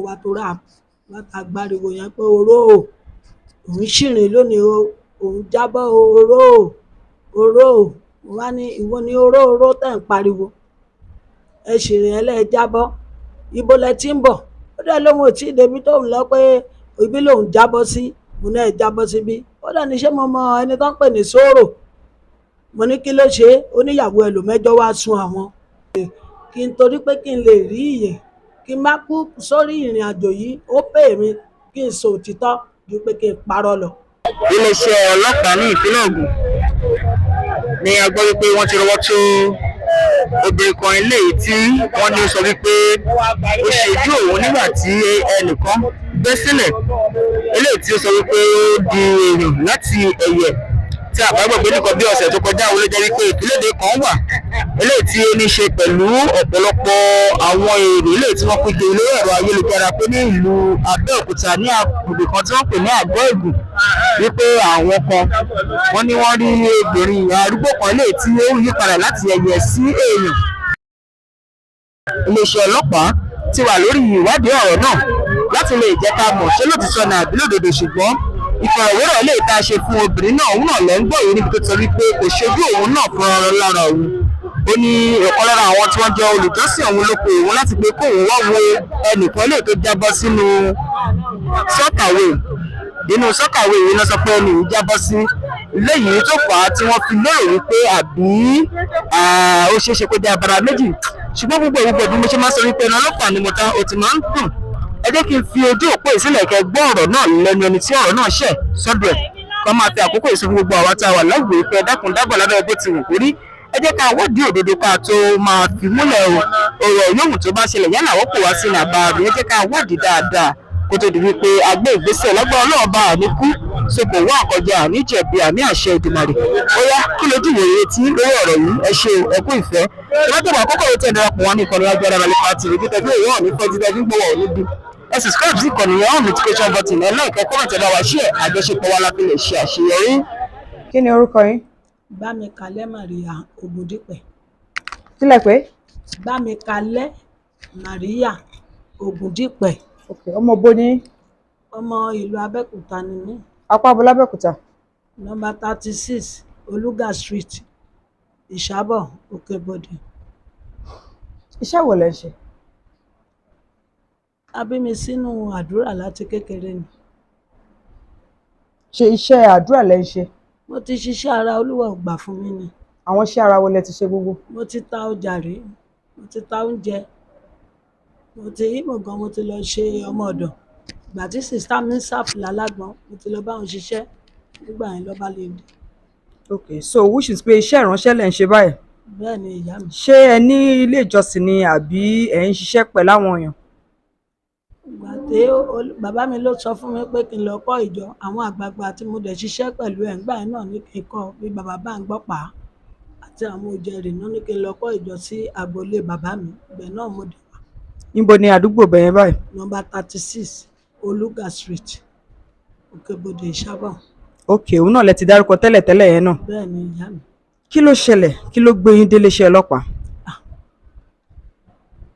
wa tó rà àgbàriwo yẹn pé oró o òun ṣìrìn lónìí o òun jábọ́ o oró o oró o mo wá ní ìwọ ni oró oró tẹ̀ ń pariwo ẹ ṣìrìn ẹlẹ́ẹ̀ jábọ́ ibo lẹ ti ń bọ̀ ó dẹ̀ lóun ò tí ì débi tóun lọ pé ibi lòun jábọ́ sí mo náà jábọ́ síbí ó dẹ̀ ní ṣé mo mọ ẹni tó ń pè ní sóró mo ní kí ló ṣe é ó níyàwó ẹlòmẹ́jọ wá sun àwọn kí n torí pé kí n lè rí ìyè kí n má kú sórí ìrìn àjò yìí ó pè mí kí n sọ òtítọ́ ju pé kí n parọ́ lọ. iléeṣẹ́ ọlọ́pàá ní ìpínlẹ̀ Ògùn ni a gbọ́ wípé wọ́n ti rọ́wọ́ tó obìnrin kan eléyìí tí wọ́n ní ó sọ wípé ó ṣe ojú òun nígbà tí ẹnìkan bẹ́ sílẹ̀ eléyìí tí ó sọ wípé ó di èèyàn láti ẹ̀yẹ̀ tí àbágbàgbé nìkan bí ọ̀sẹ̀ tó kọjá ó ló jẹ́ wípé ìpínlẹ̀ kan wà eléyìí tí ó ní ṣe pẹ̀lú ọ̀pọ̀lọpọ̀ àwọn èrò eléyìí tí wọ́n péjọ lórí ẹ̀rọ ayélujára pé ní ìlú Abẹ́òkúta ní agbègbè kan tí wọ́n pè ní Àgọ́ Ègùn wípé àwọn kan wọ́n ní wọ́n rí obìnrin arúgbó kan eléyìí tí ó yí padà láti ẹyẹ sí èèyàn. Iléeṣẹ́ ọlọ́pàá ti wà lórí ìwádìí ọ̀rọ̀ náà láti lè jẹ́ ká mọ̀ ṣé lóòtítọ́ ni àbí lódodo ṣùgbọ́n ìfọ̀rọ̀wérọ̀ lè ta ṣe fún obìnrin náà òun náà lẹ́ ń gbọ́ yìí níbi tó sọ wípé kò ṣojú òun náà fún ọ̀rọ̀ lára òun ó ní ọ̀kan lára àwọn tí wọ́n jẹ́ olùjọ́sìn òun ló pe òun láti pé kóun wá wo ẹnìkan lè tó jábọ́ sínú sọ́kàwé nínú sọ́kàwé yìí lọ sọ pé ẹni yìí jábọ́ sí léyìí tó fà á tí wọ́n fi lérò wípé àbí ó ṣeé ṣe kó jẹ́ abara méjì ṣùgbọ́n gbogbo ìwúgbọ̀ bí mo ṣe máa sọ wípé ẹnu ọlọ́pàá ni mo ta ó ti máa ń dùn ẹ jẹ́ kí n fi ojú òpó ìsílẹ̀ kẹ́ gbọ́ ọ̀rọ̀ náà lẹ́nu ẹni tí ọ̀rọ̀ náà ṣẹ̀ sọ́dọ̀ ẹ̀ kọ́ máa fi àkókò ìsọfún gbogbo àwa tá a wà lágbèé pé dákun dábọ̀ lábẹ́ bó ti wù kórí ẹ jẹ́ ká wádìí òdodo ká tó máa fi múlẹ̀ ọ̀rọ̀ yòówù tó bá ṣẹlẹ̀ yálà wọ́pọ̀ wá sí nàbà rẹ̀ ẹ jẹ́ ká wádìí dáadáa kó tó di wípé a gbé ìgbésẹ̀ lágbára Ọlọ́run bá àní kú sopọ̀ wá àkọjá àní jẹ̀bi àní àṣẹ Èdùmàrè ó yá kí lójú ìwòye tí lórí ọ̀rọ̀ yìí ẹ ṣe ẹkú ìfẹ́ ìwádìí àkókò yìí tẹ̀ darapọ̀ wá ní ìkànnì agbára rẹ̀ nípa tìrì bí tẹ̀gbẹ́ ìwọ̀n ní fẹ́ jíjẹ́ gbígbówó òní bí ẹ subscribe sí ìkànnì yẹn on notification button ẹ náà ìkẹ́kọ̀ọ́ náà tẹ̀lé wa ṣí ẹ̀ àjọṣepọ̀ wa láti lè ṣe àṣeyọrí. Kí ni orúkọ yín? Bámikalẹ́ Màríà Ògúndípẹ̀. Kí lẹ pé? Bámikalẹ́ Màríà Ògúndípẹ̀. Ọmọ bo ni? Ọmọ ìlú Abẹ́òkúta ni mí. Apá bo l'Abẹ́òkúta? Nọ́mbà 36 Olúga Street, Ìṣàbọ̀, Òkèbọdè. Iṣẹ́ wo lẹ ń ṣe? A bí mi sínú àdúrà láti kékeré ni. Ṣé iṣẹ́ àdúrà lẹ ń ṣe? Mo ti ṣiṣẹ́ ara Olúwa ò gbà fún mi ni. Àwọn iṣẹ́ ara wo lẹ ti ṣe gbogbo? Mo ti ta ọjà rí, mo ti ta oúnjẹ, mo ti ìmọ̀ gan mo ti lọ ṣe ọmọ ọ̀dọ̀. Ìgbà tí sìstá mi ń ṣàfùlà lágbọ́n mo ti lọ bá wọn ṣiṣẹ́ nígbà yẹn lọ́ba lè dé. Okay, so which is pé iṣẹ́ ìránṣẹ́ lẹ ń ṣe báyìí? Bẹ́ẹ̀ ni ìyá mi. Ṣé ẹ ní ilé ìjọsìn ni àbí ẹ ń ṣiṣẹ́ pẹ̀lú àwọn èèyàn? Ìgbà tí bàbá mi ló sọ fún mi pé kí n lọ kọ́ ìjọ àwọn àgbààgbà tí mo dẹ̀ ṣiṣẹ́ pẹ̀lú ẹ̀ ńgbà yẹn náà ní kí n kọ́ bí bàbá bá ń gbọ́ pa á àti àwọn òjẹ̀rì náà ní kí n lọ kọ́ ìjọ sí agboolé bàbá mi ibẹ̀ náà mo dé wá. Níbo ni àdúgbò bẹ̀yẹn báyìí? Nọ́mbà 36 Olúga Street, Òkèbọdè, Ìṣàbọ̀. Okay, òun náà lẹ ti dárúkọ tẹ́lẹ̀ yẹn náà. Bẹ́ẹ̀ ni ìyá mi. Kí ló ṣẹlẹ̀? Kí ló gbé yín délé iṣẹ́ ọlọ́pàá?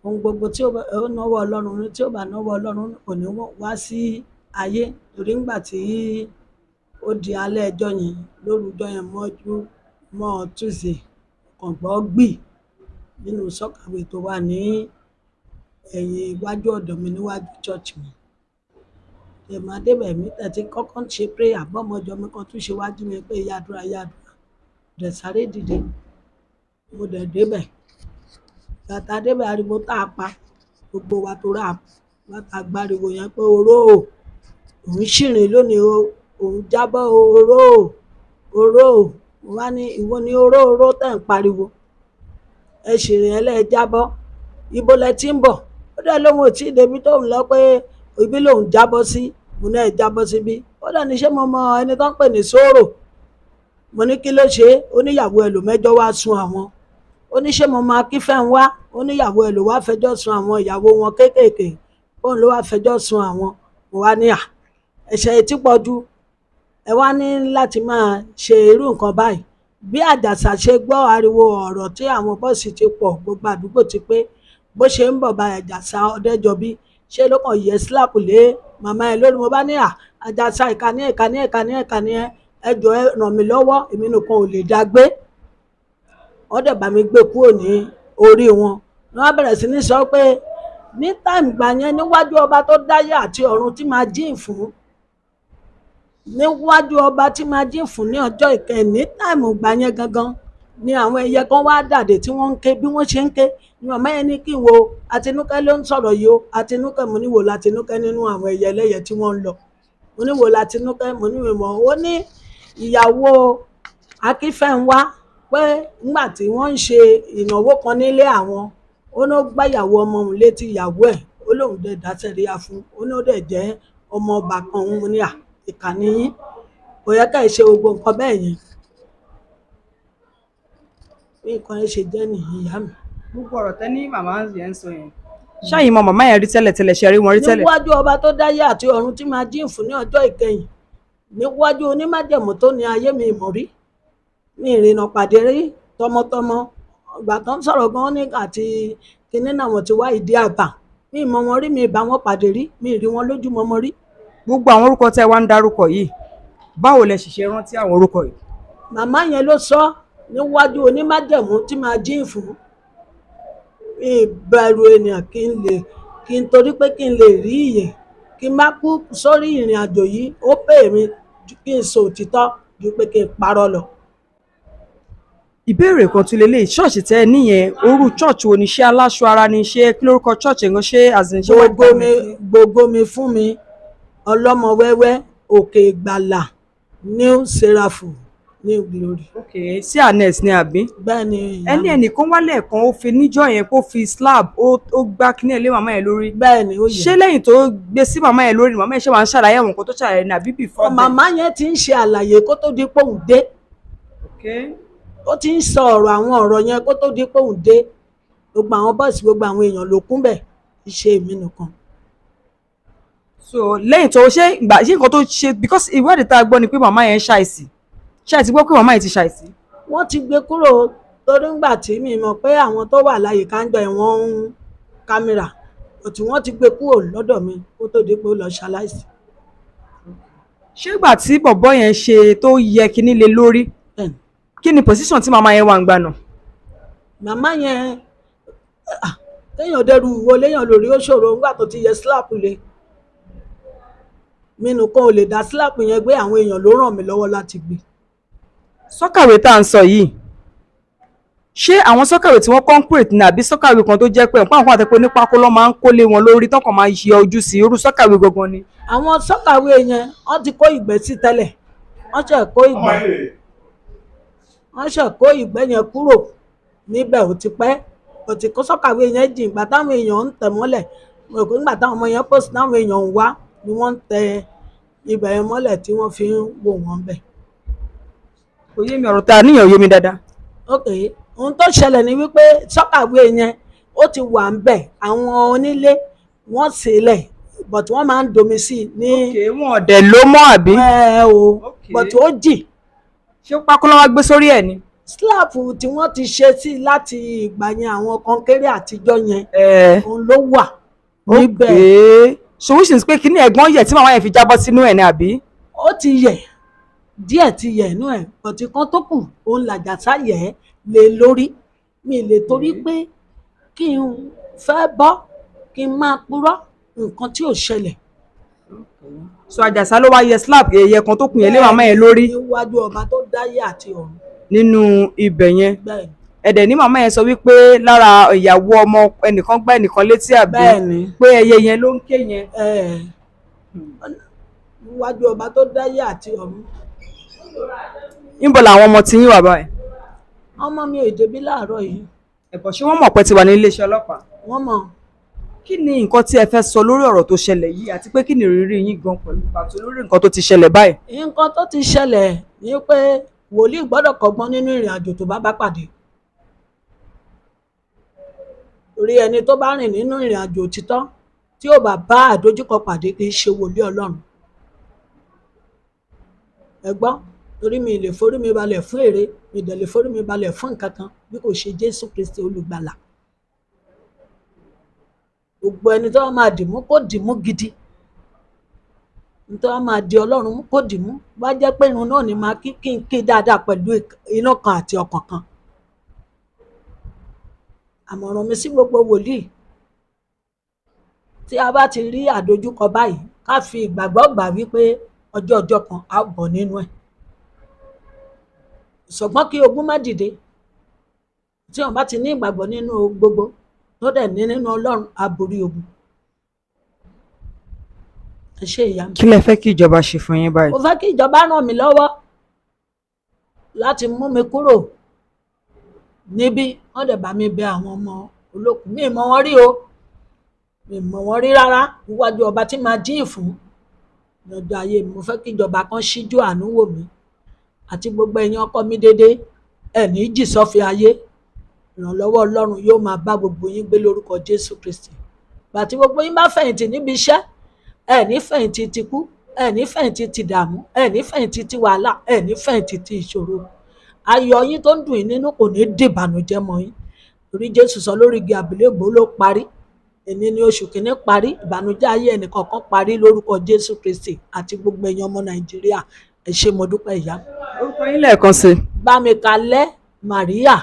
Ohun gbogbo tí ó náwó Ọlọ́run ní tí ó bá náwó Ọlọ́run kò ní wá sí ayé torí ńgbà tí ó di alẹ́ ẹjọ́ yẹn lórúkọ yẹn mọ́jú mọ́ Tuesday kàn gbọ́ gbì nínú sọ́kàwé tó wà ní ẹ̀yìn iwájú ọ̀dọ̀ mi níwájú church mi. Èmi adébẹ̀ mi tẹ̀tí kọ́kọ́ ń ṣe prayer bọ́mọjọ mi kan tún ṣe wájú mi pé yàdúrà dẹ̀ sáré dìde mo dẹ̀ débẹ̀. Bàtà débẹ̀ ariwo tá a pa gbogbo wa tó rà bàtà àgbàriwo yẹn pé oró o òun ṣìrìn lónìí o òun jábọ́ o oró o oró o mo wá ní ìwọ ni oró oró tẹ̀ ń pariwo ẹ ṣìrìn ẹlẹ́ẹ̀ jábọ́ ibo lẹ ti ń bọ̀ ó dẹ̀ lóun ò tí ì débi tóun lọ pé ibi lòun jábọ́ sí mo náà jábọ́ síbí ó dẹ̀ ní ṣé mo mọ ẹni tó ń pè ní sóró mo ní kí ló ṣe é ó níyàwó ẹlòmẹ́jọ wá sun àwọn ó ní ṣé mo máa kí fẹ́ ń wá ó níyàwó ẹ̀ ló wá fẹjọ́ sun àwọn ìyàwó wọn kéékèèké òun ló wá fẹjọ́ sun àwọn mo wá ní ẹ̀ṣẹ̀ etí pọ̀jù ẹ wá ní láti máa ṣe irú nǹkan báyìí bí àjàsà ṣe gbọ́ ariwo ọ̀rọ̀ tí àwọn bọ́ọ̀sì ti pọ̀ gbogbo àdúgbò ti pé bó ṣe ń bọ̀ bá àjàsà ọ̀dẹ́jọbí ṣé ló kàn yẹ slap lé màmá ẹ lórí. Mo bá ní Àjàsá ìkànnì ẹ jọ̀ọ́ ẹ ràn mí lọ́wọ́, èmi nìkan ò lè dá gbé. Wọ́n dẹ̀ bá mi gbé kúrò ní orí wọn. Wọ́n á bẹ̀rẹ̀ sí ní sọ pé ní táìmù gbà yẹn níwájú ọba tó dáyé àti ọ̀run tí máa jíìn fún, níwájú ọba tí máa jíìn fún ní ọjọ́ ìkẹyìn, ní táìmù gbà yẹn gangan ni àwọn ẹyẹ kan wá dàdé tí wọ́n ń ké. Bí wọ́n ṣe ń ké ni màmá yẹn ní kí n wo Àtinúkẹ́ ló ń sọ̀rọ̀ yìí o, Àtinúkẹ́. Mo ní wo l'Àtinúkẹ́ nínú àwọn ẹyẹ ẹlẹ́yẹ tí wọ́n ń lọ? Mo ní wo l'Àtinúkẹ́? Mo ní ìmọ̀. Ó ní ìyàwó Akínfẹ́ńwá pé nígbà tí wọ́n ń ṣe ìnáwó kan nílé àwọn, ó ní ó gbá ìyàwó ọmọ òun létí ìyàwó ẹ̀, ó lóun dẹ̀ dá sẹ̀ríà fún, ó ní ó dẹ̀ jẹ́ ọmọ ọba kan òun. Mo ní ìkànnì yín, kò yẹ ká ẹ ṣe gbogbo nǹkan bẹ́ẹ̀ yẹn. Bí nǹkan yẹn ṣe jẹ́ nìyí ìyá mi. gbogbo ọ̀rọ̀ tẹ́ ní màmá yẹn ń sọ yẹn, ṣáàyìn mọ màmá yẹn rí tẹ́lẹ̀ ṣe rí wọn rí tẹ́lẹ̀? Níwájú ọba tó dáyé àti ọ̀run tí máa jíìn fún ní ọjọ́ ìkẹyìn, níwájú onímájẹ̀mú tó ní ayé mi ìmọ̀ rí, mi ìrìnà pàdé rí tọmọtọmọ. Ìgbà tó ń sọ̀rọ̀ gan ní àti kinní náà wọ́n ti wá ìdí àgbà, mi ìmọ̀ wọn rí, mi ìbá wọn pàdé rí, mi ìrí wọn lójúmọmọ rí. gbogbo àwọn orúkọ tẹ́ wá ń dárúkọ yìí, báwo lẹ sì ṣe rántí àwọn orúkọ yìí? Màmá yẹn ló sọ níwájú onímájẹ̀mú tí máa jíìn fún. Mi ìbẹ̀rù ènìyàn kí n torí pé kí n lè rí ìyè, kí n má kú sórí ìrìn àjò yìí, ó pè mí kí n sọ òtítọ́ ju pé kí n parọ́ lọ. ìbéèrè kan tún lélẹ̀, ṣọ́ọ̀ṣì tẹ́ ẹ níyẹn, orú ṣọ́ọ̀ṣì wo ni? Ṣé aláṣọ ara ni? Ṣé kí lórúkọ ṣọ́ọ̀ṣì yẹn? Ṣé àzìnṣe wà Gbogbo mi fún mi, ọlọ́mọ wẹ́wẹ́, Òkè Ìgbàlà, New Seraphim, New Glory. ok sí anes ni àbí? Bẹ́ẹ̀ ni ẹni ẹnìkan wálẹ̀ kan ó fi níjọ́ yẹn kó fi slab ó gbá kíní ẹ̀ lé màmá yẹn lórí. bẹ́ẹ̀ ni ó yẹ. ṣé lẹ́yìn tó gbé sí màmá yẹn lórí, màmá yẹn ṣe máa ń ṣàlàyé àwọn nǹkan tó ṣàlàyé ní àbí before then? Màmá yẹn ti ń ṣe àlàyé kó tó di pé òun dé. Ó ti ń sọ àwọn ọ̀rọ̀ yẹn kó tó di pé òun dé. Gbogbo àwọn bọ́ọ̀sì, gbogbo àwọn èèyàn ló kún bẹ̀, iṣẹ́ èmi nìkan. so lẹ́yìn tó ṣe ìgbà ṣé nǹkan tó ṣe, because ìwádìí tá a gbọ́ ni pé màmá yẹn ṣàìsí, ṣé ẹ ti gbọ́ pé màmá yẹn ti ṣàìsí? Wọ́n ti gbé kúrò torí ńgbà tí mi mọ̀ pé àwọn tó wà láyìíká ń jọ ìwọ̀n ń kámẹ́rà, òtí wọ́n ti gbé kúrò lọ́dọ̀ mi kó tó di pé ó lọ ṣaláìsí. ṣé ìgbà tí bọ̀bọ́ yẹn ṣe tó yẹ kíní lé lórí, kí ni position tí màmá yẹn wà ń gbà náà? Màmá yẹn téèyàn dẹrù wo léèyàn lórí ó ṣòro ńgbà tó ti yẹ slap le. Mi nìkan ò lè dá slap yẹn gbé, àwọn èèyàn ló ràn mí lọ́wọ́ láti gbé. sọ́kàwé tá à ń sọ yìí, ṣé àwọn sọ́kàwé tí wọ́n concrete ní àbí sọ́kàwé kan tó jẹ́ pé nǹkan àwọn àtẹ́pẹ́ ní pákó lọ́ máa ń kólé wọn lórí tọkàn máa yẹ ojú sí irú sọ́kàwé gangan ni? Àwọn sọ́kàwé yẹn wọ́n ti kó ìgbẹ́ sí tẹ́lẹ̀, wọ́n ṣe kó ìgbẹ́ yẹn kúrò níbẹ̀ ó ti pẹ́. Ó ti kó sọ́kàwé yẹn jìn. Ìgbà táwọn èèyàn ń tẹ̀ mọ́lẹ̀, mo rò pé nígbà táwọn ọmọ yẹn post táwọn èèyàn ń wá ni wọ́n ń tẹ ibẹ̀ yẹn mọ́lẹ̀ tí wọ́n fi ń wò wọ́n bẹ̀. kò yé mi, ọ̀rọ̀ tá a níyàn yé mi dáadáa. Ok, ohun tó ṣẹlẹ̀ ni wípé sọ́kàwé yẹn ó ti wà ń bẹ̀, àwọn onílé wọ́n sílẹ̀ but wọ́n máa ń domi sí ní. ok wọn ò dẹ̀ ló mọ́ àbí? But ó jì. ṣé pákó ló wá gbé sórí ẹ̀ ni? Slap tí wọ́n ti ṣe sí láti ìgbà yẹn, àwọn kọnkéré àtijọ́ yẹn, òun ló wà níbẹ̀. so which is pé kíní ẹ̀gbọ́n yẹ̀ tí màmá yẹn fi jábọ́ sínú ẹ̀ ni àbí? Ó ti yẹ̀ díẹ̀, ti yẹ̀ inú ẹ̀, bọ̀tí kan tó kù òun làjàsá yẹ̀ lé lórí. Mi lè torí pé kí n fẹ́ bọ́ kí n máa purọ́ nǹkan tí ò ṣẹlẹ̀. so àjàsá ló wá yẹ slab ẹ̀yẹ kan tó kù yẹn lé màmá yẹn lórí níwájú ọba tó dáyé àti ọ̀run. nínú ibẹ̀ yẹn? Bẹ́ẹ̀ni. ẹ̀dẹ̀ ní màmá yẹn sọ wípé lára ìyàwó ọmọ ẹnìkan gbá ẹnìkan létí àbí? Bẹ́ẹ̀ni. pé ẹyẹ yẹn ló ń ké yẹn. Níwájú ọba tó dáyé àti ọ̀run. níbo làwọn ọmọ tí yín wà báyìí? Ọmọ mi ò débí láàárọ̀ yìí. ẹ̀bọ̀ ṣé wọ́n mọ̀ pé ti wà ní iléeṣẹ́ ọlọ́pàá? Wọ́n mọ̀. kí ni nǹkan tí ẹ fẹ́ sọ lórí ọ̀rọ̀ tó ṣẹlẹ̀ yìí, àti pé kí ni ìrírí yín gan pẹ̀lú pàtó lórí nǹkan tó ti ṣẹlẹ̀ báyìí? Nǹkan tó ti ṣẹlẹ̀ ni pé wòlíì gbọ́dọ̀ kọ́gbọ́n nínú ìrìn àjò tó bá pàdé. Orí ẹni tó bá rìn nínú ìrìn àjò òtítọ́ tí ò bá bá àdójúkọ pàdé kì í ṣe wòlíì Ọlọ́run. Ẹ gbọ́, torí mi lè forí mi balẹ̀ fún èrè, mi dẹ̀ lè forí mi balẹ̀ fún nǹkan kan bí kò ṣe Jésù Kristi olùgbàlà. gbogbo ẹni tó máa dìmú kó dìmú gidi, tó máa di Ọlọ́run mú kó dìmú. Bá jẹ́ pé irun náà ni máa kí n kí dáadáa pẹ̀lú inú kan àti ọkàn kan. Àmọ̀ràn mi sí gbogbo wòlíì, tí a bá ti rí àdojúkọ báyìí, ká fi ìgbàgbọ́ gbà wípé ọjọ́ kan á bọ̀ nínú ẹ̀. Ṣùgbọ́n kí ogun má dìde, tí wọ́n bá ti ní ìgbàgbọ́ nínú gbogbo tó dẹ̀ ní nínú Ọlọ́run, á borí ogun. Ẹ ṣé ìyá mi. kí lẹ fẹ́ kí ìjọba ṣe fún yín báyìí? Mo fẹ́ kí ìjọba ràn mí lọ́wọ́ láti mú mi kúrò níbí. Wọ́n dẹ̀ bá mi bẹ àwọn ọmọ olókùn. Mi ì mọ̀ wọ́n rí o, mi ì mọ̀ wọ́n rí rárá. Níwájú ọba tí màá dín fún lọ́jọ́ ayé mi. Mo fẹ́ kí ìjọba kan ṣíjú àánú wò mí, àti gbogbo ẹ̀yin ọkọ mi dédé, ẹ̀ ní jì sọ́fin ayé. Ìrànlọ́wọ́ Ọlọ́run yóò máa bá gbogbo yín gbé lórúkọ Jésù Kristi. Bàtí gbogbo yín bá fẹ̀yìntì níbi iṣẹ́, ẹ̀ ní fẹ̀yìntì ti kú, ẹ̀ ní fẹ̀yìntì ti dààmú, ẹ̀ ní fẹ̀yìntì ti wàhálà, ẹ̀ ní fẹ̀yìntì ti ìṣòro. Ayọ̀ yín tó ń dùn yín nínú kò ní dìbànújẹ́ mọ́ yín. Torí Jésù sọ lórí igi àgbélébùú ló parí. Èní ni oṣù kìíní parí, ìbànújẹ́ ayé ẹnìkọ̀ọ̀kan parí lórúkọ Jésù Kristi àti gbogbo ẹ̀yin ọmọ Nàìjíríà. Ẹ ṣé mo dúpẹ́ ìyá. orúkọ yín lẹ́ẹ̀kan sí? Bámikalẹ́ Màríà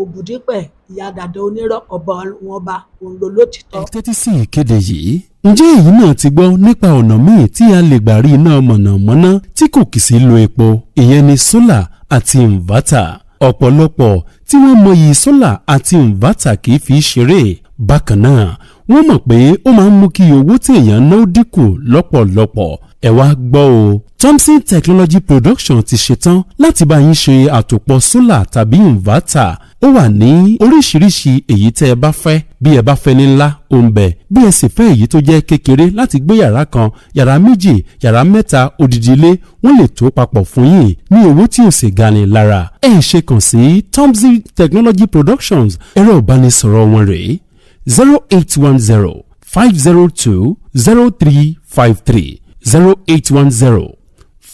Ògùdípẹ̀, ìyá dàda onírọ́, ọba wọn bá òun ló lótìtọ́. ẹ tẹ́tí sí ìkéde yìí. Ǹjẹ́ èyí náà ti gbọ́ nípa ọ̀nà míì tí a lè gbà rí iná mọ̀nàmọ́ná tí kò kì í sí lo epo, ìyẹn ni sólà àti inverter. Ọ̀pọ̀lọpọ̀ tí wọ́n mọyì sólà àti inverter kì í fi ṣeré. Bákan náà, wọ́n mọ̀ pé ó máa ń mú kí owó tí èèyàn ná dínkù lọ́pọ̀lọpọ̀. Ẹ wá gbọ́ o, Thompson Technology Production ti ṣetán láti bá yín ṣe àtòpọ̀ sólà tàbí inverter. Ó wà ní oríṣiríṣi èyí tẹ́ ẹ bá fẹ́. Bí ẹ bá fẹ́ ní ńlá, ó ń bẹ. Bí ẹ sì fẹ́ èyí tó jẹ́ kékeré láti gbé yàrá kan, yàrá méjì, yàrá mẹ́ta, odidi ilé, wọ́n lè tó papọ̀ fún yín ní owó tí ò sì gani lára. Ẹ ṣe kàn sí Thompson Technology Productions. Ẹ̀rọ ìbánisọ̀rọ̀ wọn rèé 0810 502 0353 0810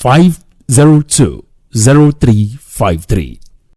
502 0353.